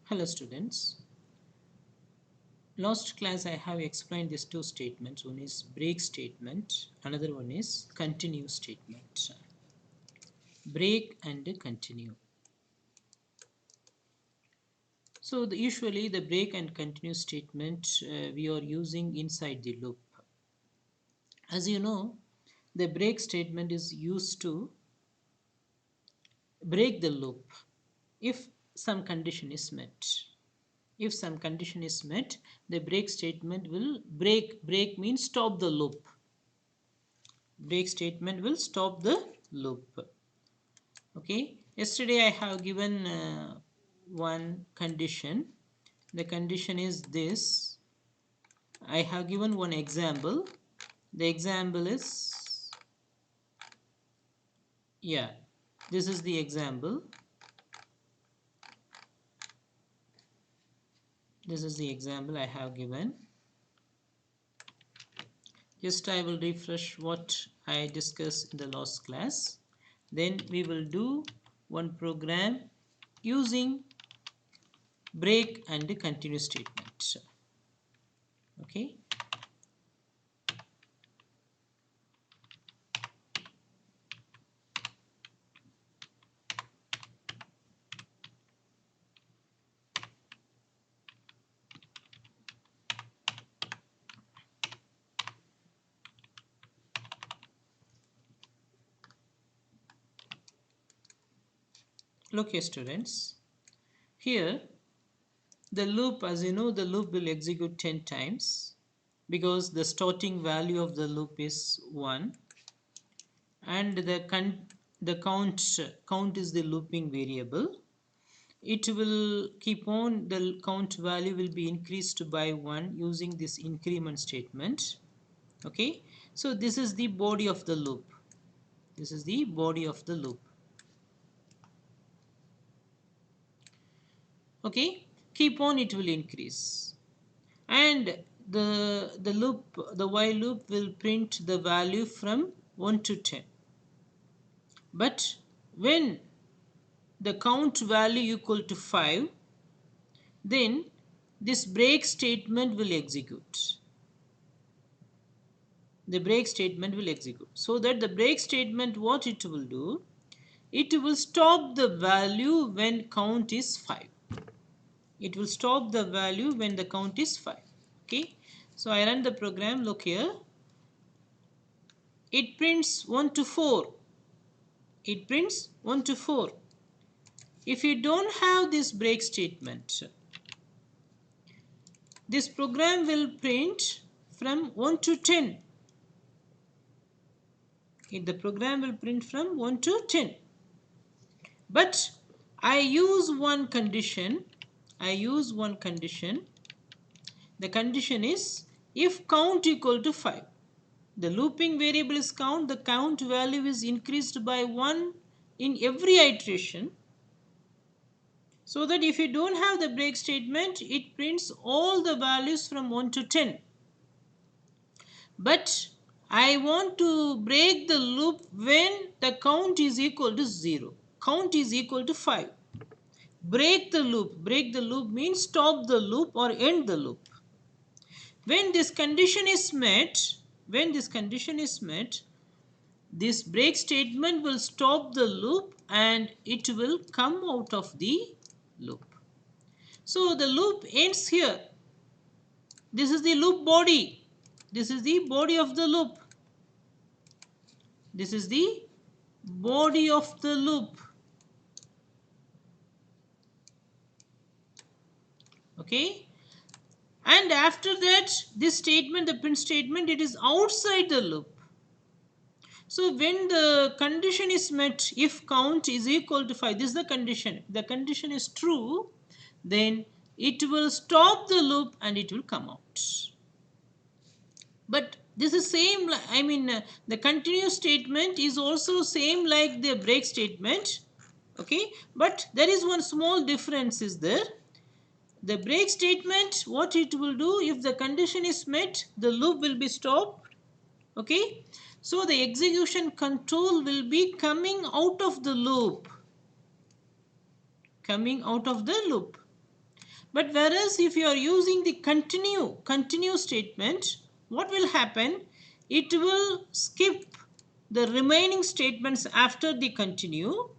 Hello students. Last class I have explained these two statements. One is break statement, another one is continue statement. Break and continue. So usually the break and continue statement we are using inside the loop. As you know, the break statement is used to break the loop if some condition is met. If some condition is met, the break statement will break. Break means stop the loop. Break statement will stop the loop. Okay, yesterday I have given one condition. The condition is this. I have given one example. The example is, yeah, this is the example. This is the example I have given. Just I will refresh what I discussed in the last class. Then we will do one program using break and continue statement. Okay. Look here students, here the loop, as you know, the loop will execute 10 times because the starting value of the loop is 1 and the count is the looping variable. It will keep on, the count value will be increased by 1 using this increment statement. Okay, so this is the body of the loop. This is the body of the loop. Okay, keep on, it will increase, and the while loop will print the value from 1 to 10. But when the count value equal to 5, then this break statement will execute. The break statement will execute. So that the break statement, what it will do, it will stop the value when count is 5. It will stop the value when the count is 5. Okay, so I run the program. Look here, it prints 1 to 4. It prints 1 to 4. If you don't have this break statement, this program will print from 1 to 10. The program will print from 1 to 10. But I use one condition. The condition is if count equal to 5. The looping variable is count. The count value is increased by 1 in every iteration. So that if you don't have the break statement, it prints all the values from 1 to 10. But I want to break the loop when the count is equal to 0. Count is equal to 5. Break the loop. Break the loop means stop the loop or end the loop. When this condition is met, this break statement will stop the loop and it will come out of the loop. So the loop ends here. This is the loop body. This is the body of the loop. This is the body of the loop. Okay. And after that, this statement, the print statement, it is outside the loop. So when the condition is met, if count is equal to 5, this is the condition. The condition is true, then it will stop the loop and it will come out. But this is same, the continue statement is also same like the break statement. Okay, but there is one small difference is there. The break statement, what it will do, if the condition is met, the loop will be stopped. Okay, so the execution control will be coming out of the loop. But whereas if you are using the continue statement, what will happen? It will skip the remaining statements after the continue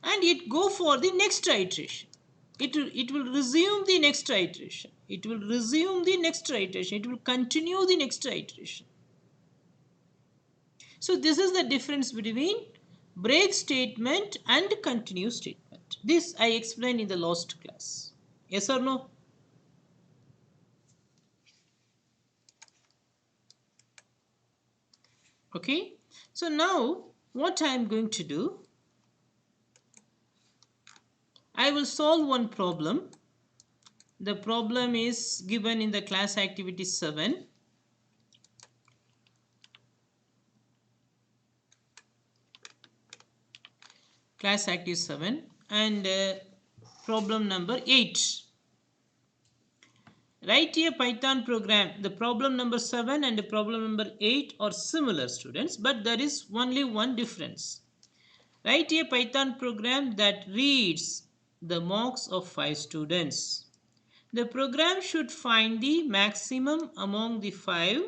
and it go for the next iteration. It will resume the next iteration. It will resume the next iteration. It will continue the next iteration. So this is the difference between break statement and continue statement. This I explained in the last class. Yes or no? Okay. So now what I am going to do, I will solve one problem. The problem is given in the class activity 7. Class activity 7 and problem number 8. Write a Python program. The problem number 7 and the problem number 8 are similar, students, but there is only one difference. Write a Python program that reads the marks of 5 students. The program should find the maximum among the 5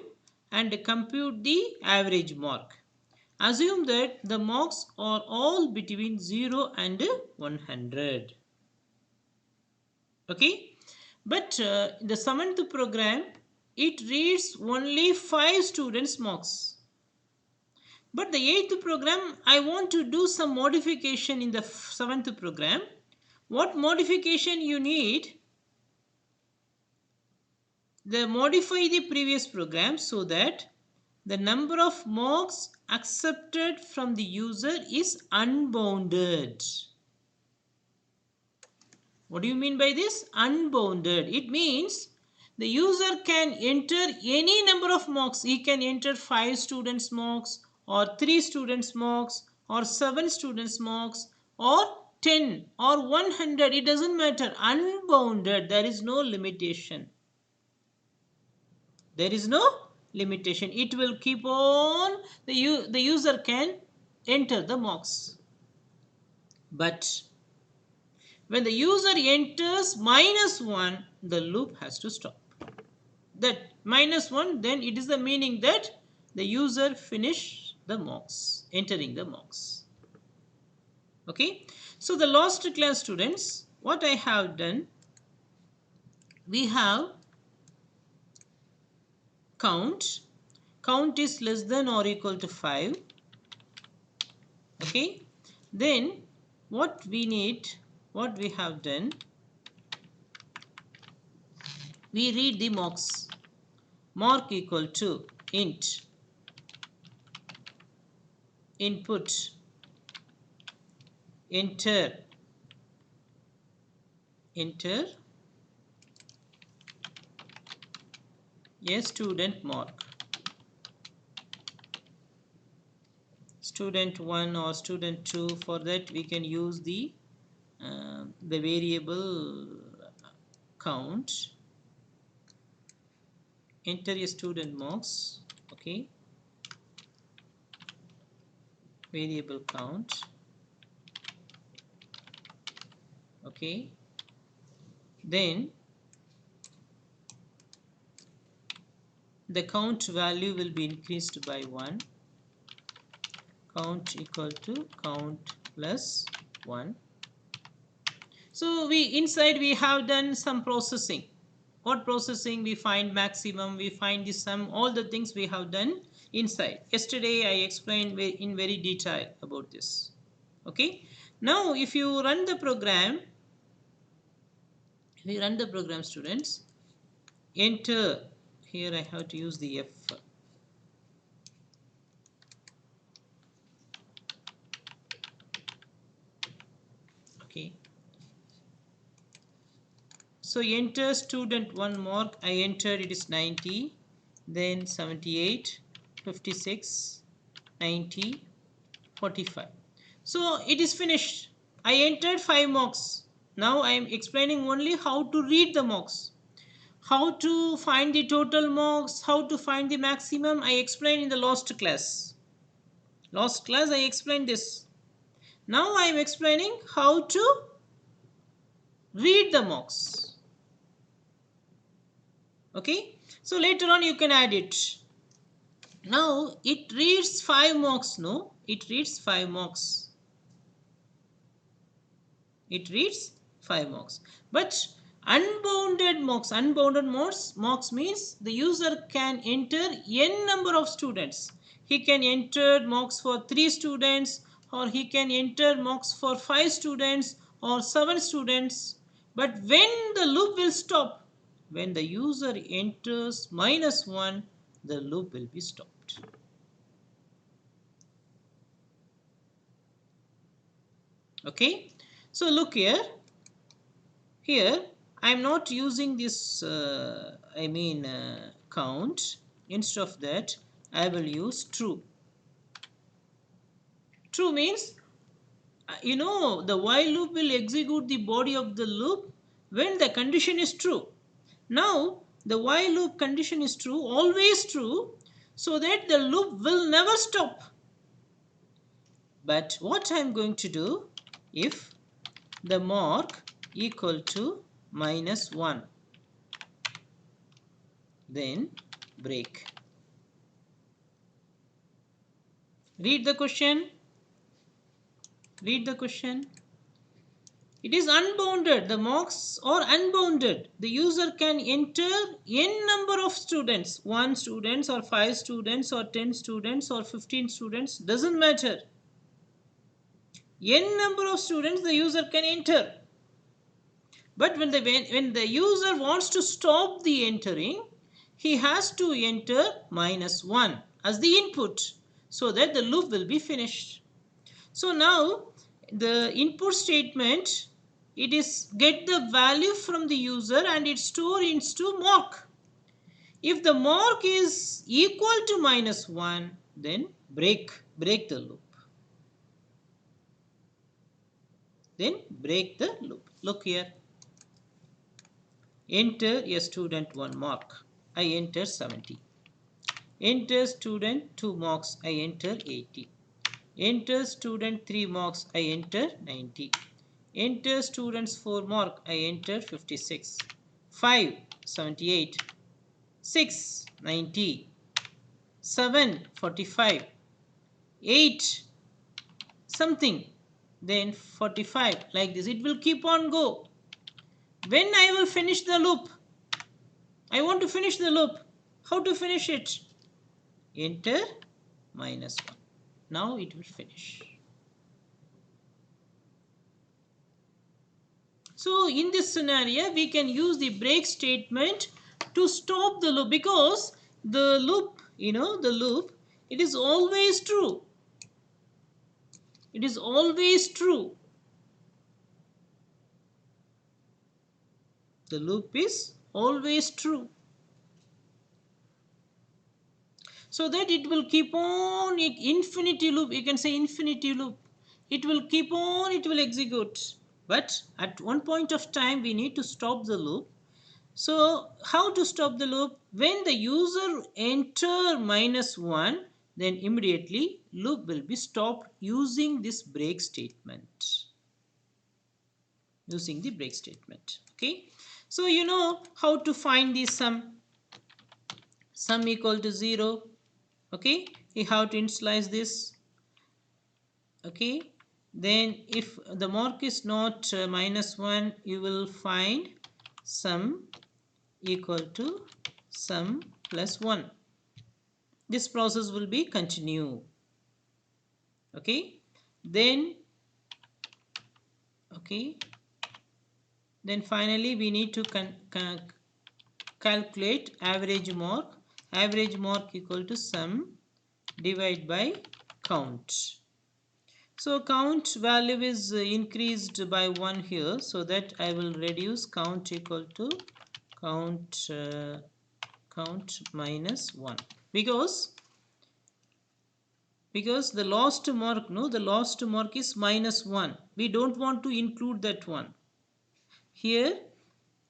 and compute the average mark. Assume that the marks are all between 0 and 100. Okay, but the 7th program, it reads only 5 students marks. But the 8th program, I want to do some modification in the 7th program. What modification you need? Modify the previous program so that the number of marks accepted from the user is unbounded. What do you mean by this? Unbounded. It means the user can enter any number of marks. He can enter 5 students marks or 3 students marks or 7 students marks or 10 or 100. It doesn't matter. Unbounded. There is no limitation. There is no limitation. It will keep on. The user can enter the marks. But when the user enters -1, the loop has to stop. That -1, then it is the meaning that the user finished the marks, entering the marks. Okay. So the last class, students, what I have done, we have count. Count is less than or equal to 5. Okay. Then what we need, what we have done, we read the marks. Mark equal to int input enter a student mark, student 1 or student 2. For that we can use the variable count. Enter a student marks. Okay, variable count. Okay, then the count value will be increased by 1. Count equal to count plus 1. So inside we have done some processing. What processing? We find maximum, we find the sum, all the things we have done inside. Yesterday I explained in very detail about this. Okay. Now if you run the program, students, enter, here I have to use the F. Okay. So enter student 1 mark. I entered, it is 90, then 78, 56, 90, 45. So it is finished. I entered 5 marks. Now I am explaining only how to read the marks. How to find the total marks, how to find the maximum, I explained in the last class. Last class I explained this. Now I am explaining how to read the marks. Okay, so later on you can add it. Now it reads 5 marks. No, it reads 5 marks. It reads 5 marks. But unbounded marks means the user can enter n number of students. He can enter marks for 3 students, or he can enter marks for 5 students or 7 students. But when the loop will stop, when the user enters -1, the loop will be stopped. Okay, so look here. Here I am not using this count. Instead of that, I will use true. True means the while loop will execute the body of the loop when the condition is true. Now the while loop condition is true, always true, so that the loop will never stop. But what I am going to do, if the mark equal to -1, then break. Read the question. Read the question. It is unbounded. The marks are unbounded. The user can enter n number of students. 1 students or 5 students or 10 students or 15 students. Doesn't matter. N number of students the user can enter. But when the user wants to stop the entering, he has to enter -1 as the input, so that the loop will be finished. So now the input statement, it is get the value from the user and it store into mark. If the mark is equal to -1, then break the loop. Then break the loop. Look here. Enter a student 1 mark. I enter 70. Enter student 2 marks. I enter 80. Enter student 3 marks. I enter 90. Enter students 4 mark. I enter 56. 5 78. 6 90. 7 45. 8 something, then 45, like this. It will keep on go. When I will finish the loop, I want to finish the loop. How to finish it? Enter -1. Now it will finish. So in this scenario, we can use the break statement to stop the loop, because the loop, it is always true. It is always true. The loop is always true. So that it will keep on, infinity loop, you can say infinity loop. It will keep on, it will execute. But at one point of time, we need to stop the loop. So how to stop the loop? When the user enter -1, then immediately loop will be stopped using this break statement. Using the break statement. Okay. So you know how to find the sum. Sum equal to 0. Okay. You have to initialize this. Okay. Then if the mark is not -1, you will find sum equal to sum plus 1. This process will be continue. Okay. Then finally we need to calculate average mark. Average mark equal to sum divided by count. So count value is increased by 1 here, so that I will reduce count equal to count -1, because the last mark, the last mark is -1. We don't want to include that one. Here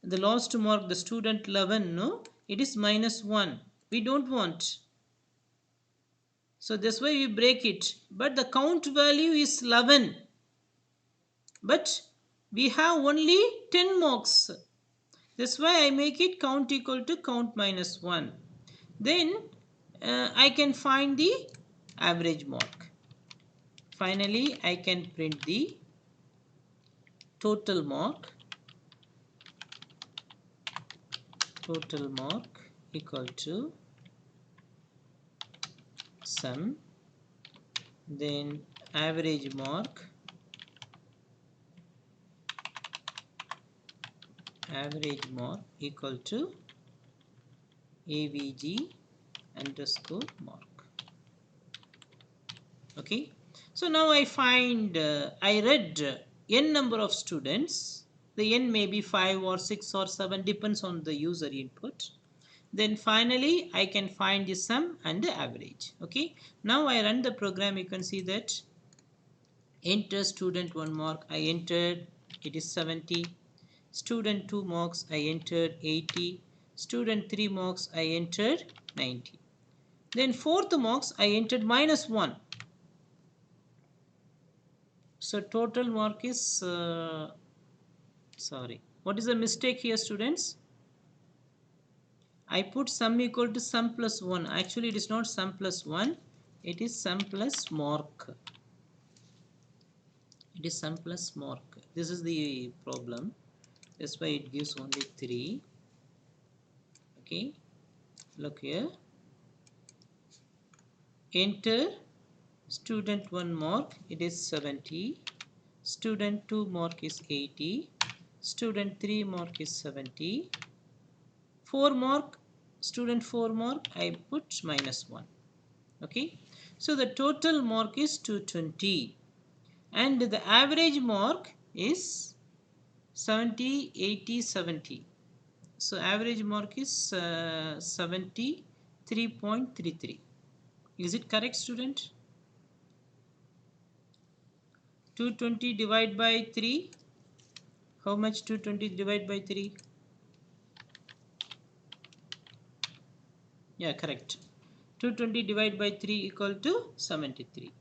the last mark, the student 11, it is -1. We don't want. So that's why we break it. But the count value is 11. But We have only 10 marks. That's why I make it count equal to count minus 1. Then I can find the average mark. Finally, I can print the total mark. Total mark equal to sum. Then average mark equal to avg underscore mark. Okay, so now I find I read n number of students. The n may be 5 or 6 or 7, depends on the user input. Then finally I can find the sum and the average. Okay, now I run the program. You can see that enter student 1 mark, I entered, it is 70. Student 2 marks, I entered 80. Student 3 marks, I entered 90. Then fourth marks, I entered minus 1. So total mark is sorry, what is the mistake here, students? I put sum equal to sum plus 1. Actually, it is not sum plus 1. It is sum plus mark. It is sum plus mark. This is the problem. That's why it gives only 3. Okay. Look here. Enter student 1 mark. It is 70. Student 2 mark is 80. Student 3 mark is 70. 4 mark, student 4 mark, I put minus 1. Okay, so the total mark is 220 and the average mark is 70, 80, 70. So average mark is 73.33. Is it correct, student? 220 divided by 3. How much 220 divided by 3? Yeah, correct. 220 divided by 3 equal to 73.